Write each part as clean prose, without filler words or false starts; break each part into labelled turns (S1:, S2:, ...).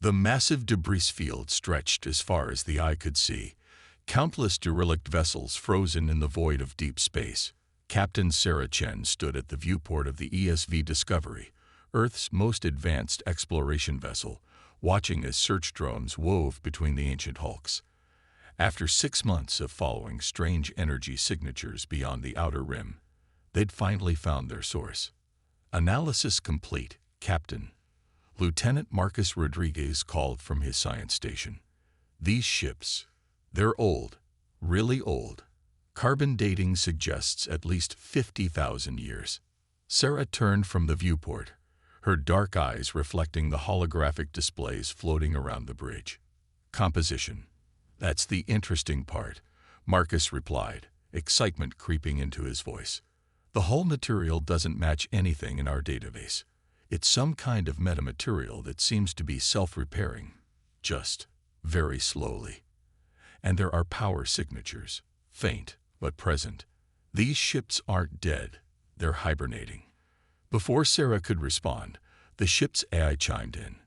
S1: The massive debris field stretched as far as the eye could see, countless derelict vessels frozen in the void of deep space. Captain Sarah Chen stood at the viewport of the ESV Discovery, Earth's most advanced exploration vessel, watching as search drones wove between the ancient hulks. After 6 months of following strange energy signatures beyond the outer rim, they'd finally found their source. Analysis complete, Captain. Lieutenant Marcus Rodriguez called from his science station. These ships, they're old, really old. Carbon dating suggests at least 50,000 years. Sarah turned from the viewport, her dark eyes reflecting the holographic displays floating around the bridge. Composition. That's the interesting part, Marcus replied, excitement creeping into his voice. The hull material doesn't match anything in our database. It's some kind of metamaterial that seems to be self-repairing, just very slowly. And there are power signatures, faint but present. These ships aren't dead, they're hibernating. Before Sarah could respond, the ship's AI chimed in.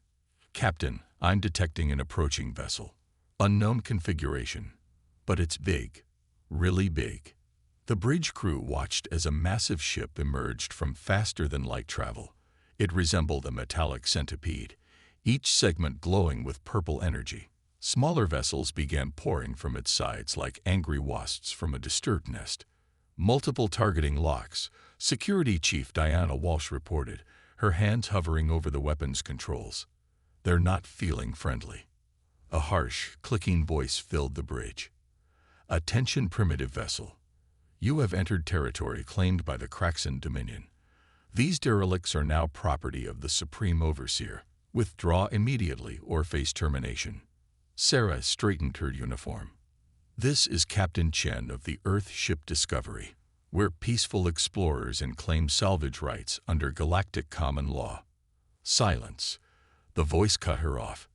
S1: Captain, I'm detecting an approaching vessel. Unknown configuration, but it's big, really big. The bridge crew watched as a massive ship emerged from faster-than-light travel. It resembled a metallic centipede, each segment glowing with purple energy. Smaller vessels began pouring from its sides like angry wasps from a disturbed nest. Multiple targeting locks, Security Chief Diana Walsh reported, her hands hovering over the weapons controls. They're not feeling friendly. A harsh, clicking voice filled the bridge. Attention primitive vessel. You have entered territory claimed by the Kraxan Dominion. These derelicts are now property of the Supreme Overseer. Withdraw immediately or face termination. Sarah straightened her uniform. This is Captain Chen of the Earth Ship Discovery. We're peaceful explorers and claim salvage rights under galactic common law. Silence. The voice cut her off.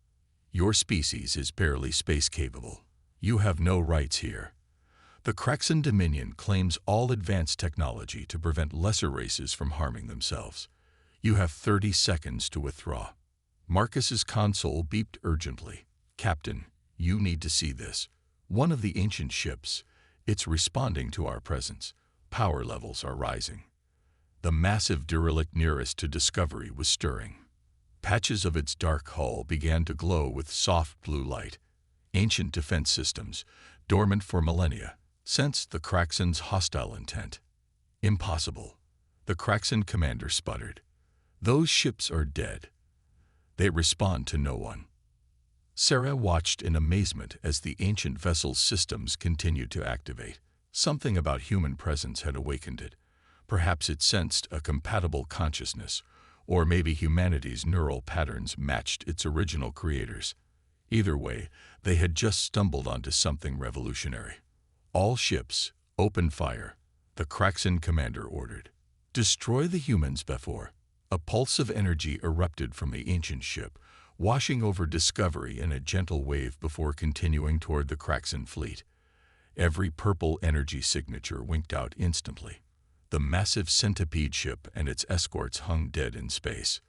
S1: Your species is barely space capable. You have no rights here. The Kraxan Dominion claims all advanced technology to prevent lesser races from harming themselves. You have 30 seconds to withdraw. Marcus's console beeped urgently. Captain, you need to see this. One of the ancient ships. It's responding to our presence. Power levels are rising. The massive derelict nearest to Discovery was stirring. Patches of its dark hull began to glow with soft blue light. Ancient defense systems, dormant for millennia, sensed the Kraxan's hostile intent. Impossible. The Kraxan commander sputtered. Those ships are dead. They respond to no one. Sarah watched in amazement as the ancient vessel's systems continued to activate. Something about human presence had awakened it. Perhaps it sensed a compatible consciousness, or maybe humanity's neural patterns matched its original creators. Either way, they had just stumbled onto something revolutionary. All ships, open fire, the Kraxan commander ordered. Destroy the humans before. A pulse of energy erupted from the ancient ship, washing over Discovery in a gentle wave before continuing toward the Kraxan fleet. Every purple energy signature winked out instantly. The massive centipede ship and its escorts hung dead in space.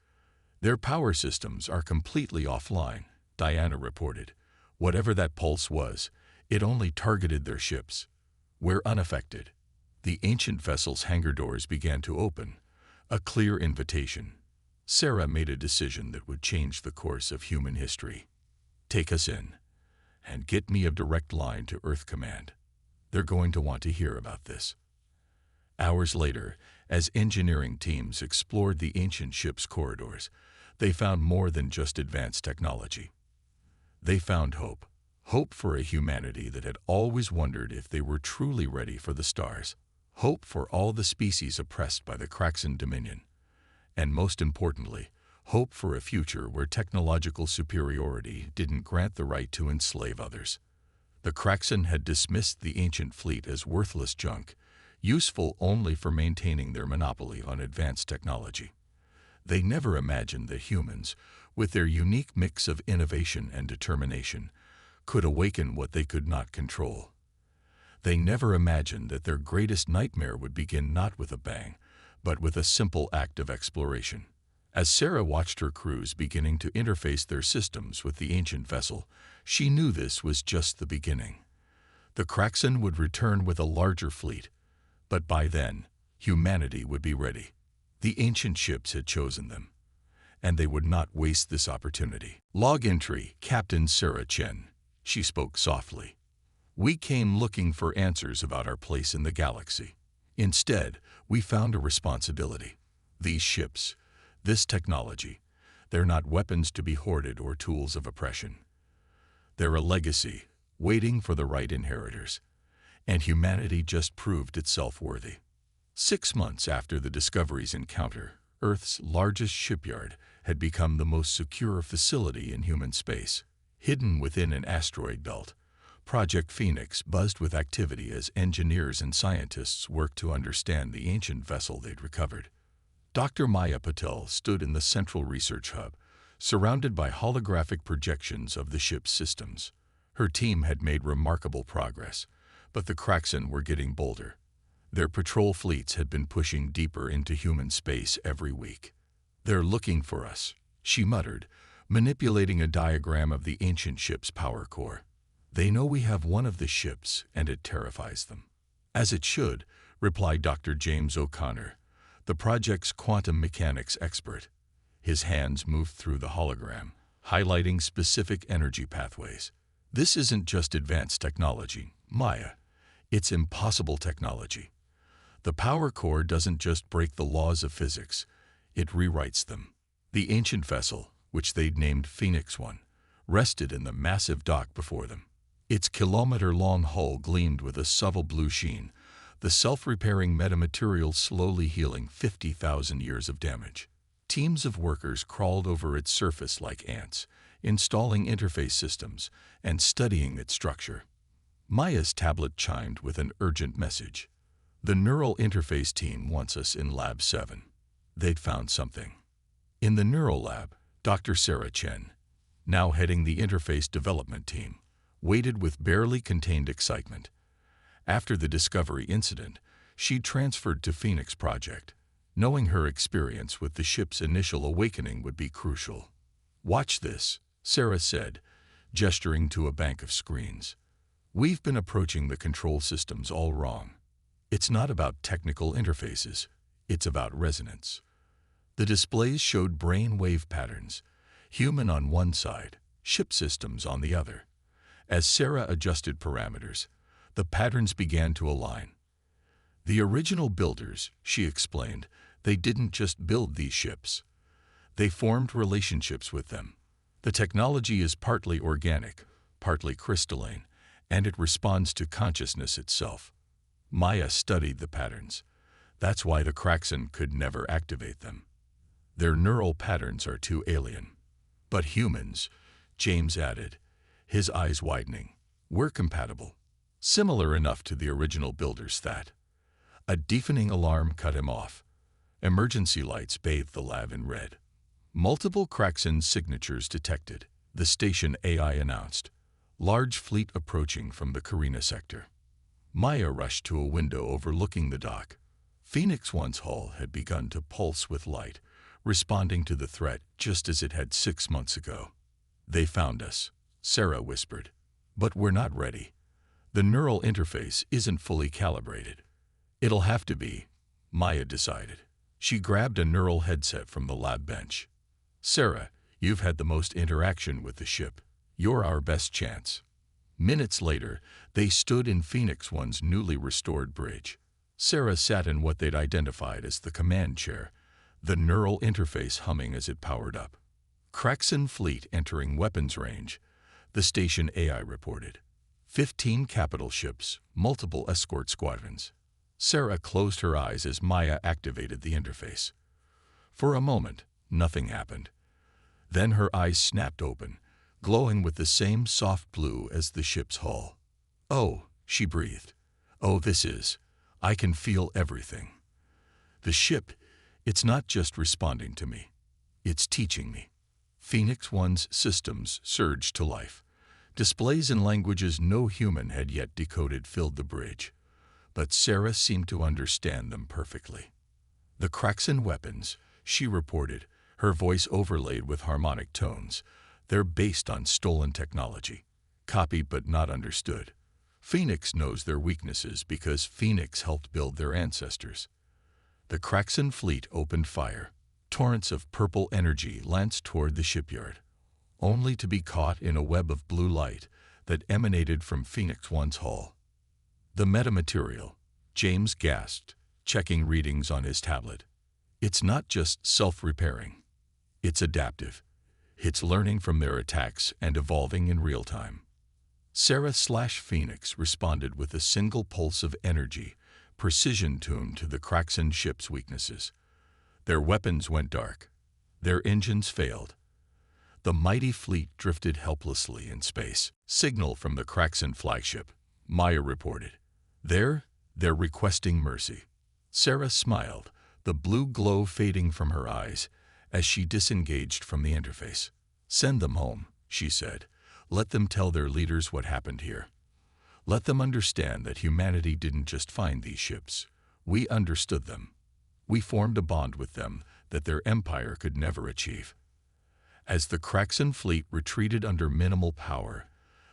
S1: Their power systems are completely offline, Diana reported. Whatever that pulse was, it only targeted their ships. We're unaffected. The ancient vessel's hangar doors began to open, a clear invitation. Sarah made a decision that would change the course of human history. Take us in, and get me a direct line to Earth Command. They're going to want to hear about this. Hours later, as engineering teams explored the ancient ship's corridors, they found more than just advanced technology. They found hope. Hope for a humanity that had always wondered if they were truly ready for the stars. Hope for all the species oppressed by the Kraxan Dominion. And most importantly, hope for a future where technological superiority didn't grant the right to enslave others. The Kraxan had dismissed the ancient fleet as worthless junk, useful only for maintaining their monopoly on advanced technology. They never imagined that humans, with their unique mix of innovation and determination, could awaken what they could not control. They never imagined that their greatest nightmare would begin not with a bang, but with a simple act of exploration. As Sarah watched her crews beginning to interface their systems with the ancient vessel, she knew this was just the beginning. The Kraxen would return with a larger fleet, but by then, humanity would be ready. The ancient ships had chosen them, and they would not waste this opportunity. Log entry, Captain Sarah Chen. She spoke softly. We came looking for answers about our place in the galaxy. Instead, we found a responsibility. These ships, this technology, they're not weapons to be hoarded or tools of oppression. They're a legacy, waiting for the right inheritors. And humanity just proved itself worthy. 6 months after the Discovery's encounter, Earth's largest shipyard had become the most secure facility in human space. Hidden within an asteroid belt, Project Phoenix buzzed with activity as engineers and scientists worked to understand the ancient vessel they'd recovered. Dr. Maya Patel stood in the central research hub, surrounded by holographic projections of the ship's systems. Her team had made remarkable progress, but the Kraxen were getting bolder. Their patrol fleets had been pushing deeper into human space every week. "They're looking for us," she muttered, manipulating a diagram of the ancient ship's power core. "They know we have one of the ships, and it terrifies them." "As it should," replied Dr. James O'Connor, the project's quantum mechanics expert. His hands moved through the hologram, highlighting specific energy pathways. "This isn't just advanced technology, Maya. It's impossible technology. The power core doesn't just break the laws of physics, it rewrites them." The ancient vessel, which they'd named Phoenix 1, rested in the massive dock before them. Its kilometer-long hull gleamed with a subtle blue sheen, the self-repairing metamaterial slowly healing 50,000 years of damage. Teams of workers crawled over its surface like ants, installing interface systems and studying its structure. Maya's tablet chimed with an urgent message. "The neural interface team wants us in Lab 7. They'd found something." In the neural lab, Dr. Sarah Chen, now heading the interface development team, waited with barely contained excitement. After the Discovery incident, she'd transferred to Phoenix Project, knowing her experience with the ship's initial awakening would be crucial. "Watch this," Sarah said, gesturing to a bank of screens. "We've been approaching the control systems all wrong. It's not about technical interfaces, it's about resonance." The displays showed brain wave patterns, human on one side, ship systems on the other. As Sarah adjusted parameters, the patterns began to align. "The original builders," she explained, "they didn't just build these ships. They formed relationships with them. The technology is partly organic, partly crystalline, and it responds to consciousness itself." Maya studied the patterns. "That's why the Kraxen could never activate them. Their neural patterns are too alien." "But humans," James added, his eyes widening, "we're compatible. Similar enough to the original builders that—" A deafening alarm cut him off. Emergency lights bathed the lab in red. "Multiple Kraxen signatures detected," the station AI announced. "Large fleet approaching from the Carina sector." Maya rushed to a window overlooking the dock. Phoenix 1's hull had begun to pulse with light, responding to the threat just as it had 6 months ago. "They found us," Sarah whispered. "But we're not ready. The neural interface isn't fully calibrated." "It'll have to be," Maya decided. She grabbed a neural headset from the lab bench. "Sarah, you've had the most interaction with the ship. You're our best chance." Minutes later, they stood in Phoenix 1's newly restored bridge. Sarah sat in what they'd identified as the command chair, the neural interface humming as it powered up. "Kraxen fleet entering weapons range," the station AI reported. 15 capital ships, multiple escort squadrons. Sarah closed her eyes as Maya activated the interface. For a moment, nothing happened. Then her eyes snapped open, glowing with the same soft blue as the ship's hull. "Oh," she breathed. "Oh, I can feel everything. The ship, it's not just responding to me. It's teaching me." Phoenix 1's systems surged to life. Displays in languages no human had yet decoded filled the bridge, but Sarah seemed to understand them perfectly. "The Kraxen weapons," she reported, her voice overlaid with harmonic tones. They're based on stolen technology, copied but not understood. Phoenix knows their weaknesses because Phoenix helped build their ancestors. The Kraxan fleet opened fire. Torrents of purple energy lanced toward the shipyard, only to be caught in a web of blue light that emanated from Phoenix One's hull. The metamaterial, James gasped, checking readings on his tablet. It's not just self-repairing. It's adaptive. It's learning from their attacks and evolving in real time. Sarah/Phoenix responded with a single pulse of energy, precision-tuned to the Kraxan ship's weaknesses. Their weapons went dark. Their engines failed. The mighty fleet drifted helplessly in space. Signal from the Kraxan flagship, Maya reported. They're requesting mercy. Sarah smiled, the blue glow fading from her eyes as she disengaged from the interface. Send them home, she said. Let them tell their leaders what happened here. Let them understand that humanity didn't just find these ships. We understood them. We formed a bond with them that their empire could never achieve. As the Kraxan fleet retreated under minimal power,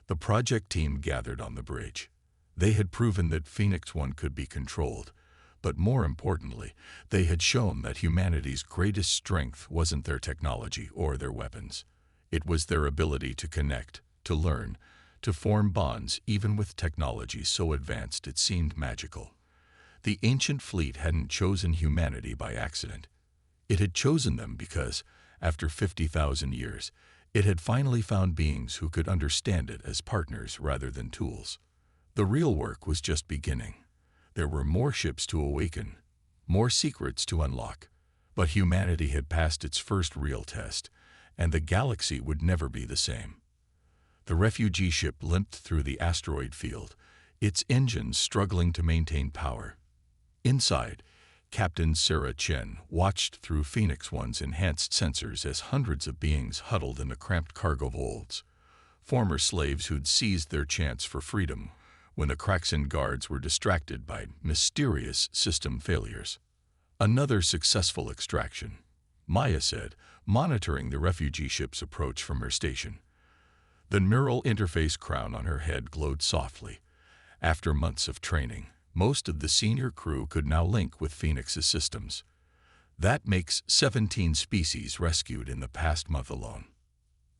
S1: the project team gathered on the bridge. They had proven that Phoenix One could be controlled, but more importantly, they had shown that humanity's greatest strength wasn't their technology or their weapons. It was their ability to connect, to learn, to form bonds even with technology so advanced it seemed magical. The ancient fleet hadn't chosen humanity by accident. It had chosen them because, after 50,000 years, it had finally found beings who could understand it as partners rather than tools. The real work was just beginning. There were more ships to awaken, more secrets to unlock, but humanity had passed its first real test, and the galaxy would never be the same. The refugee ship limped through the asteroid field, its engines struggling to maintain power. Inside, Captain Sarah Chen watched through Phoenix One's enhanced sensors as hundreds of beings huddled in the cramped cargo holds, former slaves who'd seized their chance for freedom when the Kraxan guards were distracted by mysterious system failures. Another successful extraction, Maya said, monitoring the refugee ship's approach from her station. The neural interface crown on her head glowed softly. After months of training, most of the senior crew could now link with Phoenix's systems. That makes 17 species rescued in the past month alone.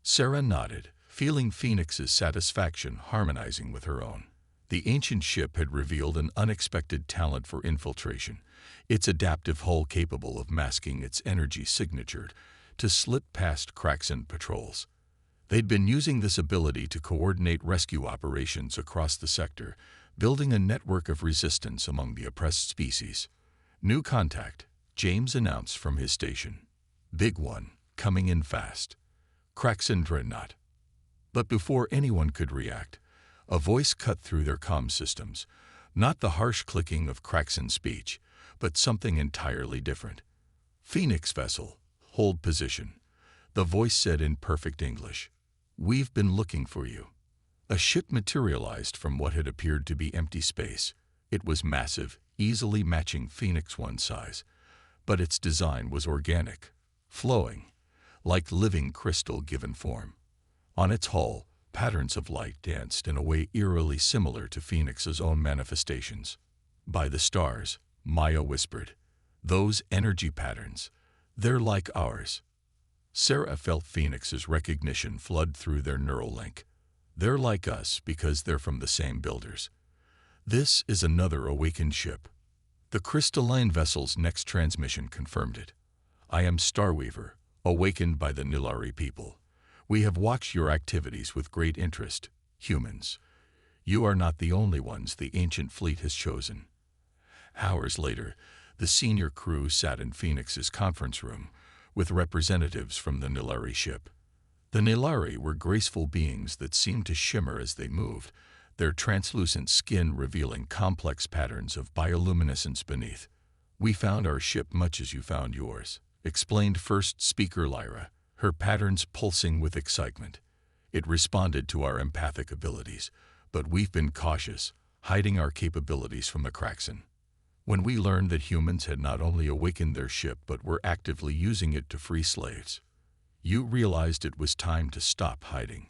S1: Sarah nodded, feeling Phoenix's satisfaction harmonizing with her own. The ancient ship had revealed an unexpected talent for infiltration, its adaptive hull capable of masking its energy signature to slip past Kraxan patrols. They'd been using this ability to coordinate rescue operations across the sector, building a network of resistance among the oppressed species. New contact, James announced from his station. Big one, coming in fast. Kraxan dreadnought. But before anyone could react, a voice cut through their comm systems, not the harsh clicking of Kraxan speech, but something entirely different. Phoenix vessel, hold position. The voice said in perfect English. We've been looking for you. A ship materialized from what had appeared to be empty space. It was massive, easily matching Phoenix One's size, but its design was organic, flowing, like living crystal given form. On its hull, patterns of light danced in a way eerily similar to Phoenix's own manifestations. By the stars, Maya whispered, those energy patterns, they're like ours. Sarah felt Phoenix's recognition flood through their neural link. They're like us because they're from the same builders. This is another awakened ship. The crystalline vessel's next transmission confirmed it. I am Starweaver, awakened by the Nilari people. We have watched your activities with great interest, humans. You are not the only ones the ancient fleet has chosen. Hours later, the senior crew sat in Phoenix's conference room with representatives from the Nilari ship. The Nilari were graceful beings that seemed to shimmer as they moved, their translucent skin revealing complex patterns of bioluminescence beneath. We found our ship much as you found yours, explained first speaker Lyra, her patterns pulsing with excitement. It responded to our empathic abilities, but we've been cautious, hiding our capabilities from the Kraxan. when we learned that humans had not only awakened their ship but were actively using it to free slaves. You realized it was time to stop hiding.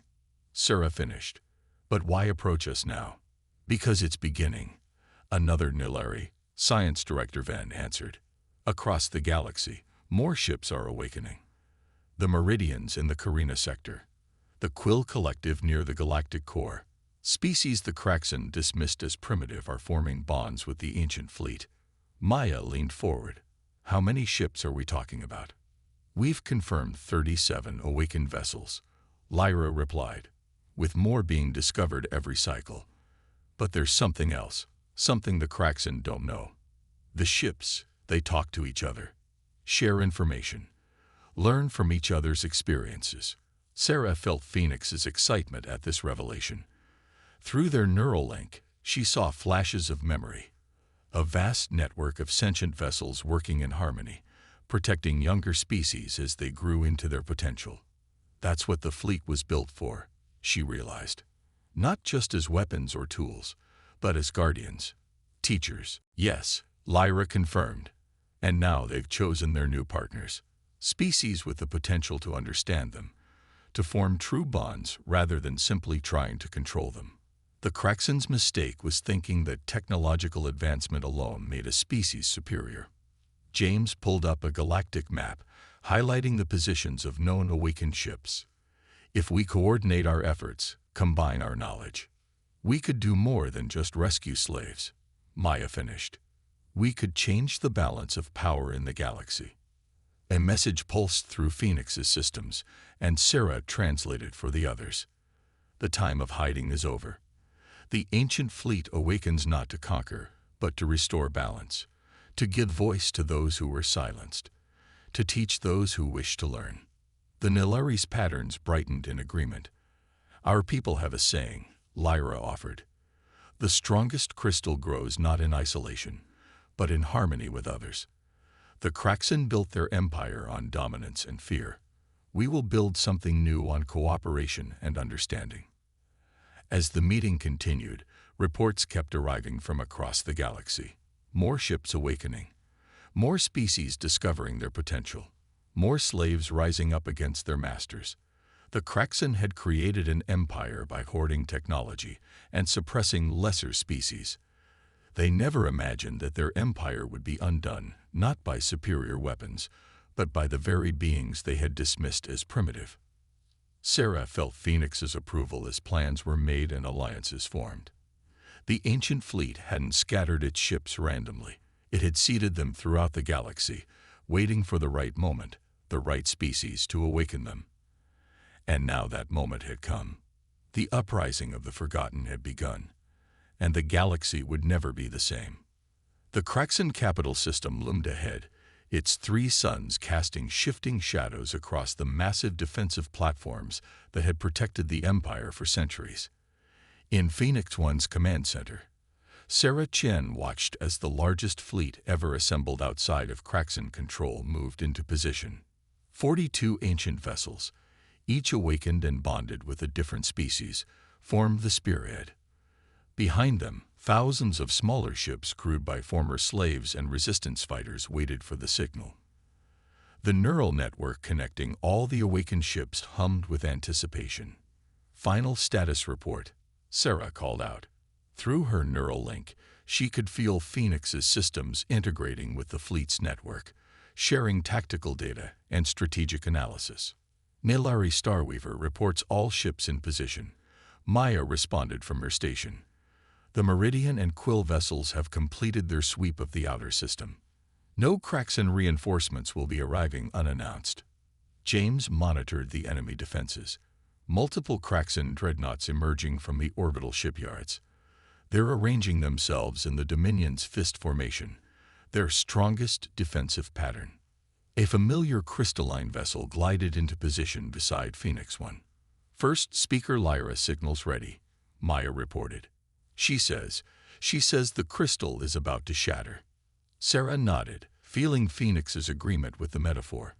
S1: Sarah finished. But why approach us now? Because it's beginning. Another Nilari, Science Director Van answered. Across the galaxy, more ships are awakening. The Meridians in the Carina sector. The Quill Collective near the galactic core. Species the Kraxan dismissed as primitive are forming bonds with the ancient fleet. Maya leaned forward. How many ships are we talking about? We've confirmed 37 awakened vessels, Lyra replied, with more being discovered every cycle. But there's something else, something the Kraxan don't know. The ships, they talk to each other, share information, learn from each other's experiences. Sarah felt Phoenix's excitement at this revelation. Through their neural link, she saw flashes of memory, a vast network of sentient vessels working in harmony, protecting younger species as they grew into their potential. That's what the fleet was built for, she realized. Not just as weapons or tools, but as guardians, teachers. Yes, Lyra confirmed. And now they've chosen their new partners, species with the potential to understand them, to form true bonds rather than simply trying to control them. The Kraxan's mistake was thinking that technological advancement alone made a species superior. James pulled up a galactic map, highlighting the positions of known awakened ships. If we coordinate our efforts, combine our knowledge, we could do more than just rescue slaves, Maya finished. We could change the balance of power in the galaxy. A message pulsed through Phoenix's systems, and Sarah translated for the others. The time of hiding is over. The ancient fleet awakens not to conquer, but to restore balance, to give voice to those who were silenced, to teach those who wish to learn. The Nilari's patterns brightened in agreement. Our people have a saying, Lyra offered. The strongest crystal grows not in isolation, but in harmony with others. The Kraxan built their empire on dominance and fear. We will build something new on cooperation and understanding. As the meeting continued, reports kept arriving from across the galaxy. More ships awakening, more species discovering their potential, more slaves rising up against their masters. The Kraxan had created an empire by hoarding technology and suppressing lesser species. They never imagined that their empire would be undone, not by superior weapons, but by the very beings they had dismissed as primitive. Sarah felt Phoenix's approval as plans were made and alliances formed. The ancient fleet hadn't scattered its ships randomly. It had seeded them throughout the galaxy, waiting for the right moment, the right species to awaken them. And now that moment had come. The uprising of the forgotten had begun, and the galaxy would never be the same. The Kraxan capital system loomed ahead, its 3 suns casting shifting shadows across the massive defensive platforms that had protected the Empire for centuries. In Phoenix One's command center, Sarah Chen watched as the largest fleet ever assembled outside of Kraxan control moved into position. 42 ancient vessels, each awakened and bonded with a different species, formed the spearhead. Behind them, thousands of smaller ships crewed by former slaves and resistance fighters waited for the signal. The neural network connecting all the awakened ships hummed with anticipation. Final status report, Sarah called out. Through her neural link, she could feel Phoenix's systems integrating with the fleet's network, sharing tactical data and strategic analysis. Nilari Starweaver reports all ships in position. Maya responded from her station. The Meridian and Quill vessels have completed their sweep of the outer system. No Kraxan reinforcements will be arriving unannounced. James monitored the enemy defenses. Multiple Kraxan dreadnoughts emerging from the orbital shipyards. They're arranging themselves in the Dominion's fist formation, their strongest defensive pattern. A familiar crystalline vessel glided into position beside Phoenix One. First Speaker Lyra signals ready, Maya reported. She says the crystal is about to shatter. Sarah nodded, feeling Phoenix's agreement with the metaphor.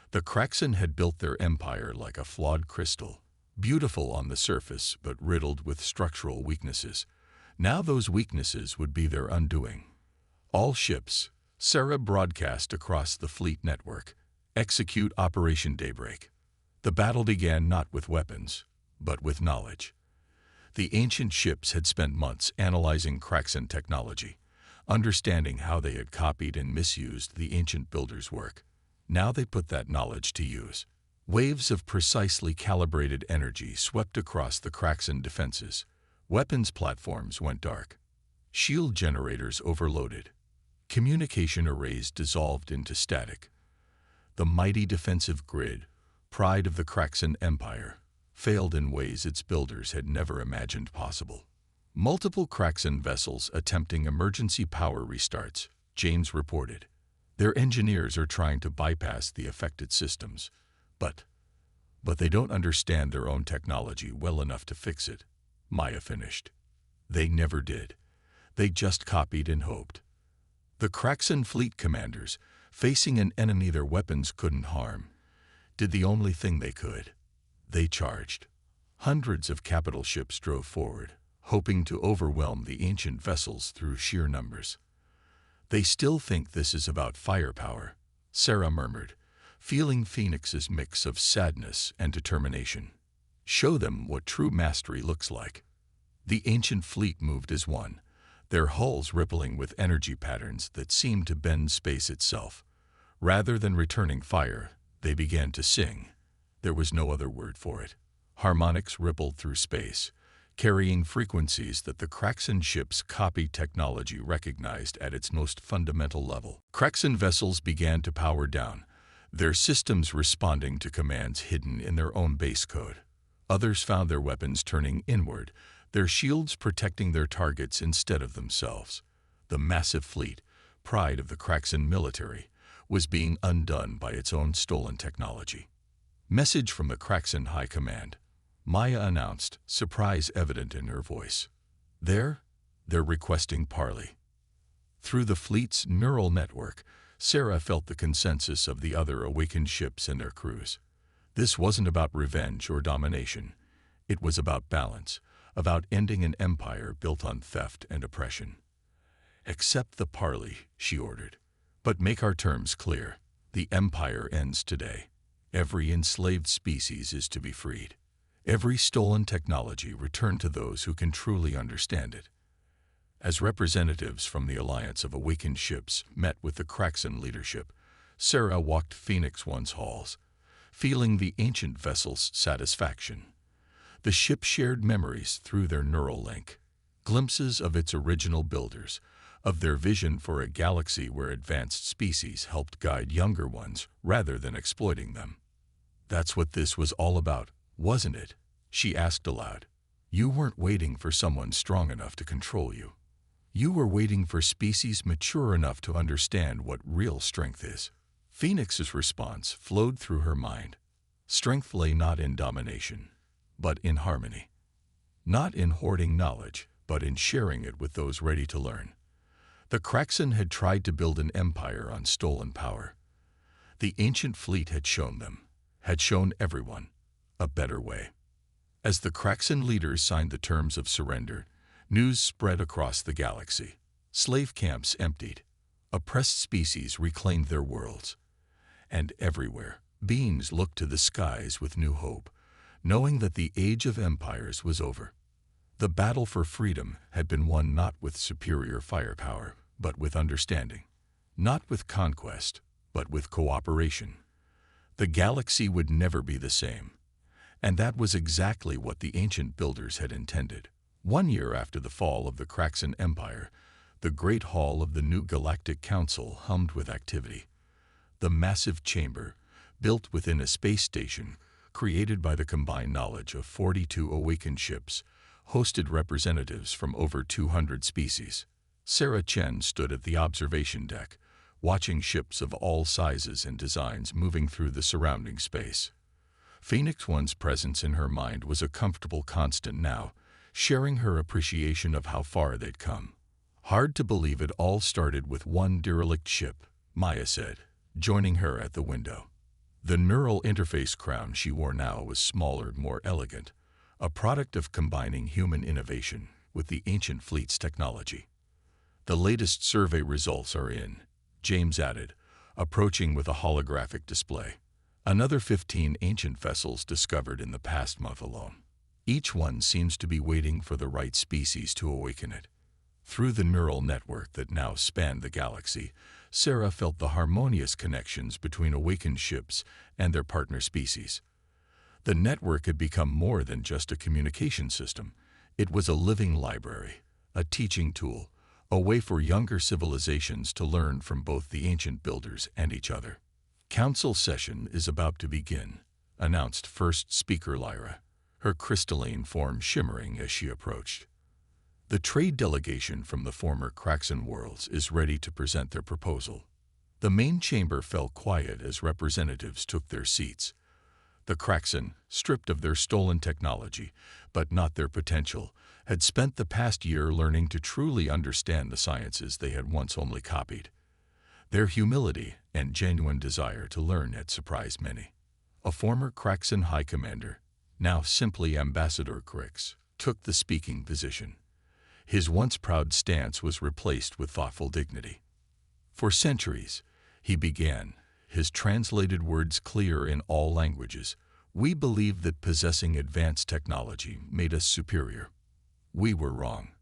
S1: The Kraxan had built their empire like a flawed crystal, beautiful on the surface but riddled with structural weaknesses. Now those weaknesses would be their undoing. All ships, Sarah broadcast across the fleet network. Execute Operation Daybreak. The battle began not with weapons, but with knowledge. The ancient ships had spent months analyzing Kraxan technology, understanding how they had copied and misused the ancient builders' work. Now they put that knowledge to use. Waves of precisely calibrated energy swept across the Kraxan defenses. Weapons platforms went dark. Shield generators overloaded. Communication arrays dissolved into static. The mighty defensive grid, pride of the Kraxan Empire, failed in ways its builders had never imagined possible. Multiple Kraxan vessels attempting emergency power restarts, James reported. Their engineers are trying to bypass the affected systems, but they don't understand their own technology well enough to fix it, Maya finished. They never did. They just copied and hoped. The Kraxan fleet commanders, facing an enemy their weapons couldn't harm, did the only thing they could. They charged. Hundreds of capital ships drove forward, hoping to overwhelm the ancient vessels through sheer numbers. They still think this is about firepower, Sarah murmured, feeling Phoenix's mix of sadness and determination. Show them what true mastery looks like. The ancient fleet moved as one, their hulls rippling with energy patterns that seemed to bend space itself. Rather than returning fire, they began to sing. There was no other word for it. Harmonics rippled through space, carrying frequencies that the Kraxan ship's copy technology recognized at its most fundamental level. Kraxan vessels began to power down, their systems responding to commands hidden in their own base code. Others found their weapons turning inward, their shields protecting their targets instead of themselves. The massive fleet, pride of the Kraxan military, was being undone by its own stolen technology. Message from the Kraxan High Command, Maya announced, surprise evident in her voice. They're requesting parley. Through the fleet's neural network, Sarah felt the consensus of the other awakened ships and their crews. This wasn't about revenge or domination. It was about balance, about ending an empire built on theft and oppression. Accept the parley, she ordered. But make our terms clear. The empire ends today. Every enslaved species is to be freed. Every stolen technology returned to those who can truly understand it. As representatives from the Alliance of Awakened Ships met with the Kraxan leadership, Sarah walked Phoenix One's halls, feeling the ancient vessel's satisfaction. The ship shared memories through their neural link, glimpses of its original builders, of their vision for a galaxy where advanced species helped guide younger ones rather than exploiting them. That's what this was all about, wasn't it? She asked aloud. You weren't waiting for someone strong enough to control you. You were waiting for species mature enough to understand what real strength is. Phoenix's response flowed through her mind. Strength lay not in domination, but in harmony. Not in hoarding knowledge, but in sharing it with those ready to learn. The Kraxan had tried to build an empire on stolen power. The ancient fleet had shown them, had shown everyone, a better way. As the Kraxan leaders signed the terms of surrender, news spread across the galaxy. Slave camps emptied. Oppressed species reclaimed their worlds. And everywhere, beings looked to the skies with new hope, knowing that the age of empires was over. The battle for freedom had been won not with superior firepower, but with understanding. Not with conquest, but with cooperation. The galaxy would never be the same. And that was exactly what the ancient builders had intended. 1 year after the fall of the Kraxan Empire, the Great Hall of the new Galactic Council hummed with activity. The massive chamber, built within a space station, created by the combined knowledge of 42 awakened ships, hosted representatives from over 200 species. Sarah Chen stood at the observation deck, watching ships of all sizes and designs moving through the surrounding space. Phoenix One's presence in her mind was a comfortable constant now, sharing her appreciation of how far they'd come. Hard to believe it all started with one derelict ship, Maya said, joining her at the window. The neural interface crown she wore now was smaller and more elegant, a product of combining human innovation with the ancient fleet's technology. The latest survey results are in, James added, approaching with a holographic display. Another 15 ancient vessels discovered in the past month alone. Each one seems to be waiting for the right species to awaken it. Through the neural network that now spanned the galaxy, Sarah felt the harmonious connections between awakened ships and their partner species. The network had become more than just a communication system. It was a living library, a teaching tool, a way for younger civilizations to learn from both the ancient builders and each other. Council session is about to begin, announced first speaker Lyra, her crystalline form shimmering as she approached. The trade delegation from the former Kraxan worlds is ready to present their proposal. The main chamber fell quiet as representatives took their seats. The Kraxan, stripped of their stolen technology, but not their potential, had spent the past year learning to truly understand the sciences they had once only copied. Their humility and genuine desire to learn had surprised many. A former Kraxan High Commander, now simply Ambassador Crix, took the speaking position. His once proud stance was replaced with thoughtful dignity. For centuries, he began, his translated words clear in all languages, we believed that possessing advanced technology made us superior. We were wrong.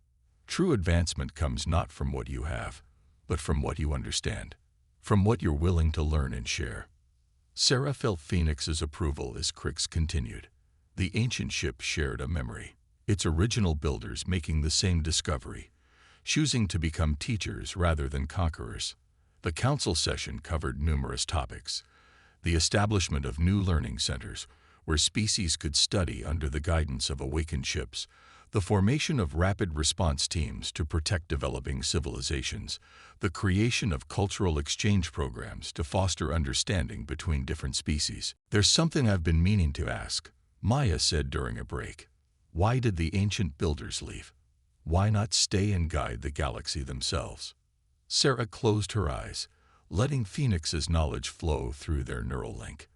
S1: True advancement comes not from what you have, but from what you understand, from what you're willing to learn and share. Sarah felt Phoenix's approval as Crix continued. The ancient ship shared a memory, its original builders making the same discovery, choosing to become teachers rather than conquerors. The council session covered numerous topics. The establishment of new learning centers, where species could study under the guidance of awakened ships, the formation of rapid response teams to protect developing civilizations, the creation of cultural exchange programs to foster understanding between different species. There's something I've been meaning to ask, Maya said during a break. Why did the ancient builders leave? Why not stay and guide the galaxy themselves? Sarah closed her eyes, letting Phoenix's knowledge flow through their neural link.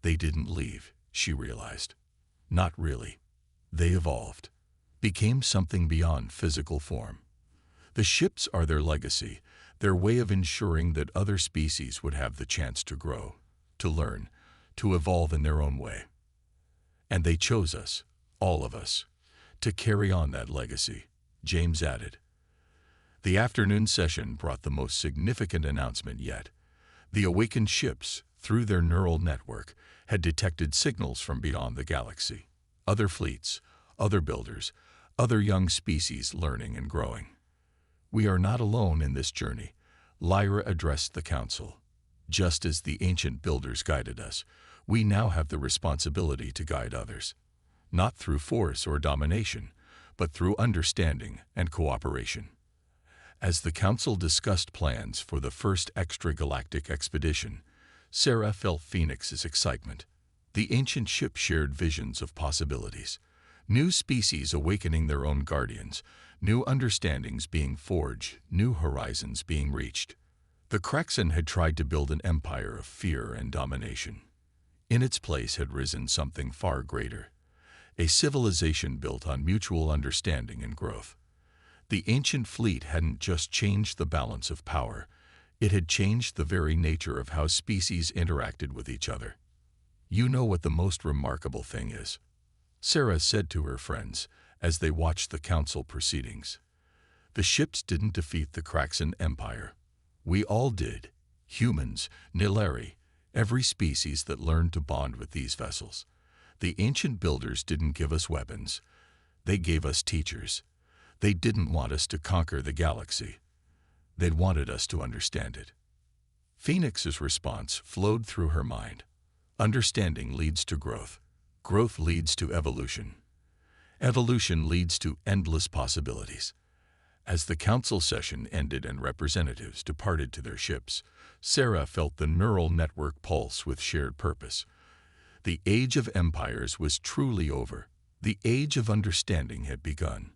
S1: They didn't leave, she realized. Not really. They evolved, became something beyond physical form. The ships are their legacy, their way of ensuring that other species would have the chance to grow, to learn, to evolve in their own way. And they chose us, all of us, to carry on that legacy, James added. The afternoon session brought the most significant announcement yet. The awakened ships, through their neural network, had detected signals from beyond the galaxy. Other fleets, other builders, other young species learning and growing. We are not alone in this journey, Lyra addressed the council. Just as the ancient builders guided us, we now have the responsibility to guide others. Not through force or domination, but through understanding and cooperation. As the council discussed plans for the first extragalactic expedition, Sarah felt Phoenix's excitement. The ancient ship shared visions of possibilities. New species awakening their own guardians, new understandings being forged, new horizons being reached. The Kraxan had tried to build an empire of fear and domination. In its place had risen something far greater, a civilization built on mutual understanding and growth. The ancient fleet hadn't just changed the balance of power, it had changed the very nature of how species interacted with each other. You know what the most remarkable thing is? Sarah said to her friends as they watched the council proceedings. The ships didn't defeat the Kraxan Empire. We all did. Humans, Nilari, every species that learned to bond with these vessels. The ancient builders didn't give us weapons. They gave us teachers. They didn't want us to conquer the galaxy. They wanted us to understand it. Phoenix's response flowed through her mind. Understanding leads to growth. Growth leads to evolution. Evolution leads to endless possibilities. As the council session ended and representatives departed to their ships, Sarah felt the neural network pulse with shared purpose. The age of empires was truly over. The age of understanding had begun.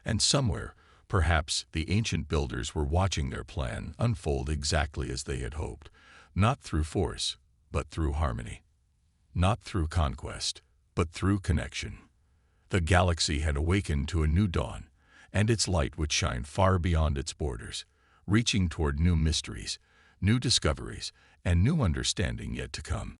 S1: And somewhere, perhaps the ancient builders were watching their plan unfold exactly as they had hoped, not through force, but through harmony. Not through conquest, but through connection. The galaxy had awakened to a new dawn, and its light would shine far beyond its borders, reaching toward new mysteries, new discoveries, and new understanding yet to come.